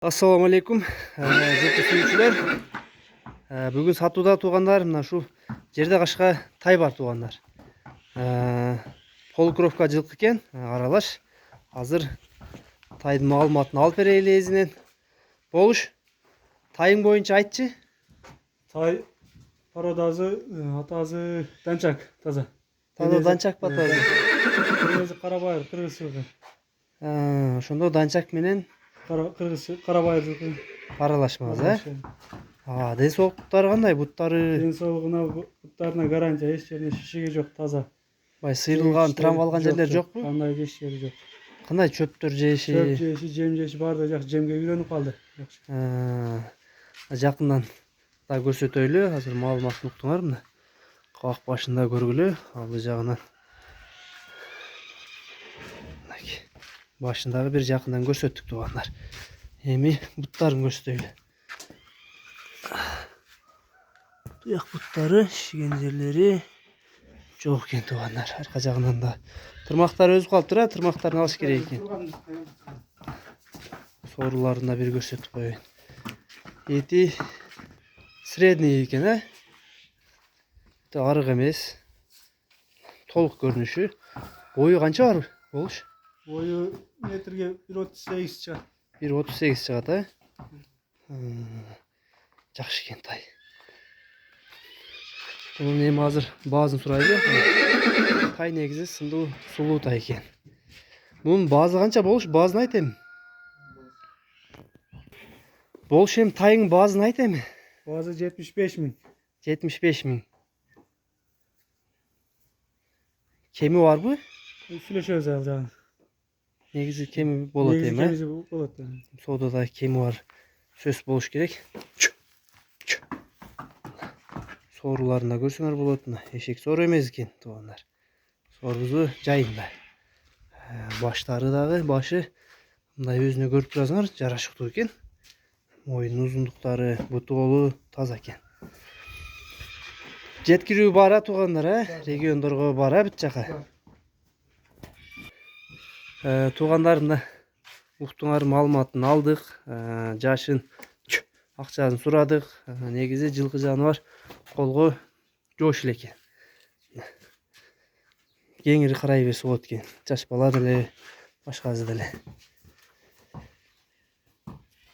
Assalamu alaikum. Жеке сүйүүчүлөр. Бүгүн сатууда туугандар мына ушул жерде кашка тай бар туугандар. Полукровка жылкы экен, аралаш. Азыр тайдын маалыматын алып берели эзинен. Болуш, тайың боюнча айтчы. Тай пародазы, атазы данчак таза. Таза данчак ба таза? Кыргызы Карабаев, кыргыз жылкы. Ошондо данчак менен Кыргыз Карабаев жылкы. аралашмаңыз, ден соолуктары кандай? Буттары Ден соолугуна, буттарына гарантия, эч жерине шишиги жок, таза. бай сыйрылган, травмалган жерлер жокпу? Кандай еш жери жок. Кандай чөптөр жеши? Чөп жеши, жем жеши баардыгы жакшы, жемге үйрөнүп калды. Жакындан да көрсөтөйлү. Азыр маалыматын уктуңар мына. Кабак башында көргүлө, алды жагынан. Башындагы бир жакындан көрсөттүк туугандар. Эми буттарын көрсөтөйлү. Туяк буттары, шишиген жерлери жок экен туугандар. Арка жагынан да тырмактары өзүп калыптыр, тырмактарын алыш керек экен. Сооруларын да бир көрсөтүп коеюн. Эти средний экен, арык эмес. Толук көрүнүшү. Бою канча бар болуш? Бою метрге 1.38 чыгат. 1.38 чыгат, Жакшы экен тай. Бунун эми азыр баазын сурайлы. Тай негизи сындуу, сулуу тай экен. Бунун баазы канча болуш? Баазын айт эми. Болуш эми тайың баазын айт эми. Баазы 75 000. 75 000. Кеми барбы? Сүйлөшөбүз ал жагын. Негизи кеми болот эми. Негизи болот. Соодада кеми бар. Сөз болуш керек. Сооруларын да көрсөңөр болот. Эшек соору эмес экен туугандар. Соорусу жайында. Баштары дагы, башы мындай өзүнө көрүп турасыңар, жарашыктуу экен. Моюнун узундуктары, буту колу таза экен. Жеткирүү бара туугандар, региондорго бара бүт жака. Туугандар мына уктуңар, маалыматын алдык, жашын, акчасын сурадык. Негизи жылкы жаныбар колго жоош эле экен. Кеңири карай берсе болот экен. Жаш бала деле, башкасы деле.